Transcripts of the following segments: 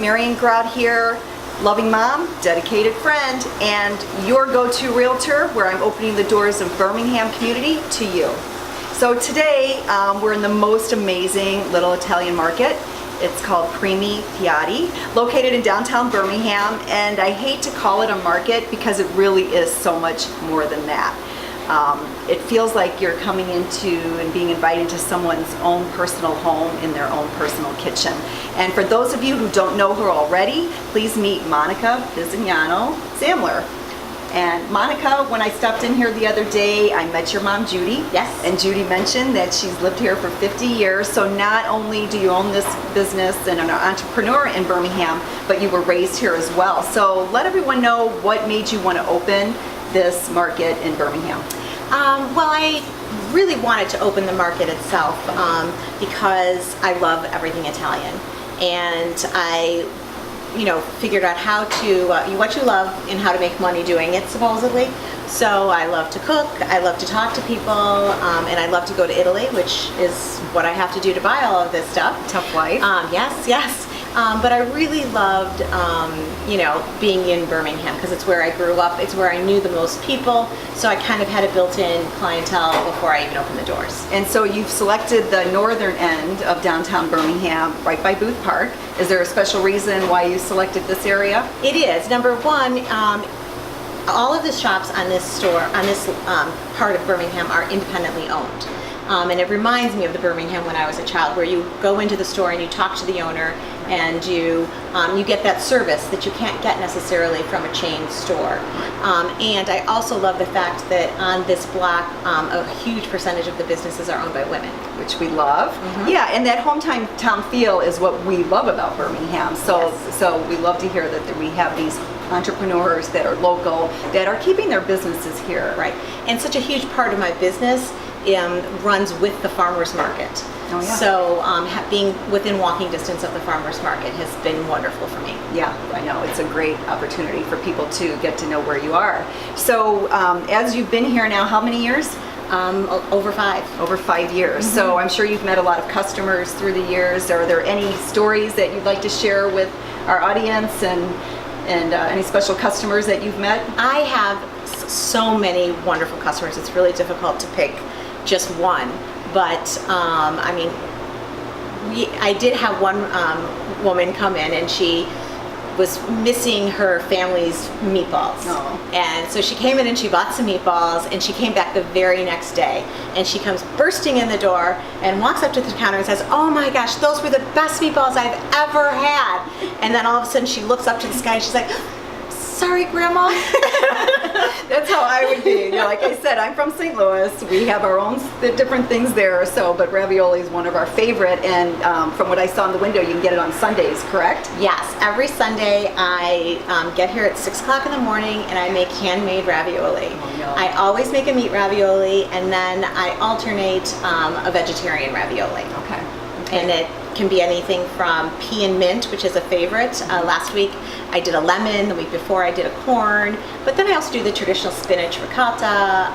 Marian Grout here, loving mom, dedicated friend, and your go-to realtor where I'm opening the doors of Birmingham community to you. So today we're in the most amazing little Italian market. It's called Primi, Piatti, located in downtown Birmingham, and I hate to call it a market because it really is so much more than that. It feels like you're coming into and being invited to someone's own personal home in their own personal kitchen. And for those of you who don't know her already, please meet Monica Bizignano Samler. And Monica, when I stepped in here the other day, I met your mom, Judy. Yes. And Judy mentioned that she's lived here for 50 years. So not only do you own this business and an entrepreneur in Birmingham, but you were raised here as well. So let everyone know what made you want to open this market in Birmingham. Well, I really wanted to open the market itself because I love everything Italian. And I figured out how to, what you love and how to make money doing it, supposedly. So I love to cook, I love to talk to people, and I love to go to Italy, which is what I have to do to buy all of this stuff. Tough life. Yes. But I really loved, being in Birmingham because it's where I grew up. It's where I knew the most people. So I kind of had a built-in clientele before I even opened the doors. And so you've selected the northern end of downtown Birmingham, right by Booth Park. Is there a special reason why you selected this area? It is. Number one, all of the shops on this store, on this part of Birmingham, are independently owned. And it reminds me of the Birmingham when I was a child, where you go into the store and you talk to the owner and you get that service that you can't get necessarily from a chain store. And I also love the fact that on this block, a huge percentage of the businesses are owned by women. Which we love. Mm-hmm. Yeah, and that hometown feel is what we love about Birmingham. So we love to hear that we have these entrepreneurs that are local, that are keeping their businesses here. Right, and such a huge part of my business runs with the farmers market. Oh, yeah. So being within walking distance of the farmers market has been wonderful for me. Yeah, I know. It's a great opportunity for people to get to know where you are. So as you've been here now, how many years? Over 5. Over 5 years. Mm-hmm. So I'm sure you've met a lot of customers through the years. Are there any stories that you'd like to share with our audience and any special customers that you've met? I have so many wonderful customers. It's really difficult to pick just one. But I did have one woman come in, and she was missing her family's meatballs. Oh. And so she came in and she bought some meatballs, and she came back the very next day, and she comes bursting in the door and walks up to the counter and says, "Oh my gosh, those were the best meatballs I've ever had." And then all of a sudden she looks up to the sky and she's like, "Sorry, Grandma." That's how I would be. Like I said, I'm from St. Louis. We have our own different things there. But ravioli is one of our favorite. And from what I saw in the window, you can get it on Sundays, correct? Yes. Every Sunday, I get here at 6 o'clock in the morning, and I make handmade ravioli. Oh, no. I always make a meat ravioli, and then I alternate a vegetarian ravioli. Okay. And it can be anything from pea and mint, which is a favorite. Last week I did a lemon, the week before I did a corn, but then I also do the traditional spinach ricotta,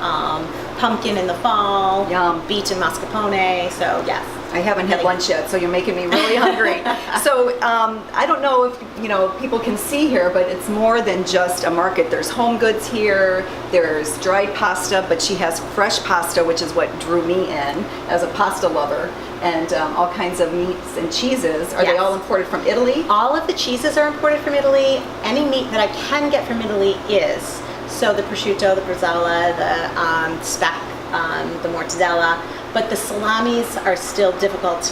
pumpkin in the fall, Yum. beet and mascarpone, so yes. I haven't had lunch yet, so you're making me really hungry. So I don't know if people can see here, but it's more than just a market. There's home goods here, there's dried pasta, but she has fresh pasta, which is what drew me in as a pasta lover, and all kinds of meats and cheeses. Are they all imported from Italy? All of the cheeses are imported from Italy. Any meat that I can get from Italy is. So the prosciutto, the bresaola, the speck, the mozzarella, but the salamis are still difficult.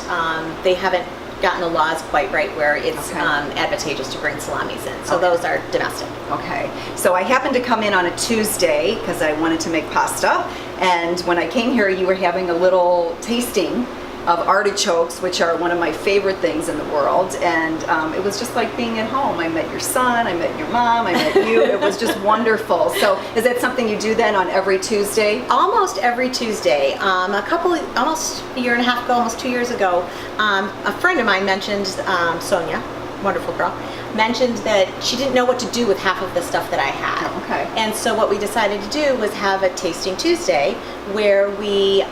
They haven't gotten the laws quite right where it's advantageous to bring salamis in. So those are domestic. Okay. So I happened to come in on a Tuesday because I wanted to make pasta. And when I came here, you were having a little tasting of artichokes, which are one of my favorite things in the world, and it was just like being at home. I met your son, I met your mom, I met you. It was just wonderful. So is that something you do then on every Tuesday? Almost every Tuesday. Almost a year and a half ago, almost 2 years ago, a friend of mine mentioned, Sonia, wonderful girl, mentioned that she didn't know what to do with half of the stuff that I had. Oh, okay. And so what we decided to do was have a tasting Tuesday where we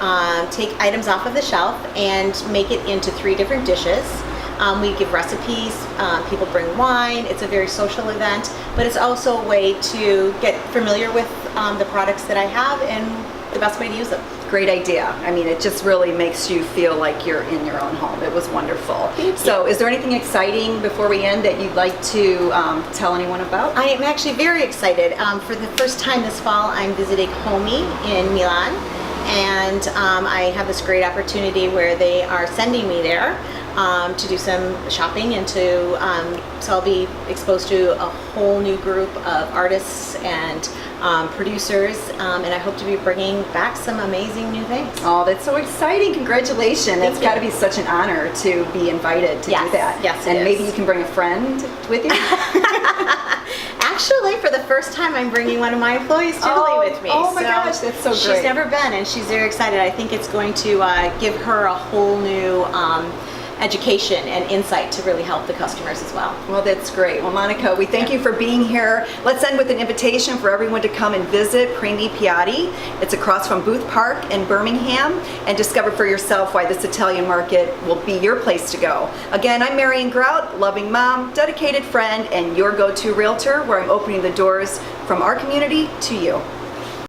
take items off of the shelf and make it into 3 different dishes. We give recipes, people bring wine. It's a very social event, but it's also a way to get familiar with the products that I have and the best way to use them. Great idea. I mean, it just really makes you feel like you're in your own home. It was wonderful. So is there anything exciting before we end that you'd like to tell anyone about? I am actually very excited. For the first time this fall, I'm visiting Homey in Milan, and I have this great opportunity where they are sending me there to do some shopping and so I'll be exposed to a whole new group of artists and producers, and I hope to be bringing back some amazing new things. Oh, that's so exciting. Congratulations. It's got to be such an honor to be invited to do that. Yes, and maybe you can bring a friend with you? Actually, for the first time, I'm bringing one of my employees to Italy with me. Oh my gosh, that's so great. She's never been, and she's very excited. I think it's going to give her a whole new education and insight to really help the customers as well. Well, that's great. Well, Monica, we thank you for being here. Let's end with an invitation for everyone to come and visit Primi Piatti. It's across from Booth Park in Birmingham, and discover for yourself why this Italian market will be your place to go. Again, I'm Marian Grout, loving mom, dedicated friend, and your go-to realtor, where I'm opening the doors from our community to you.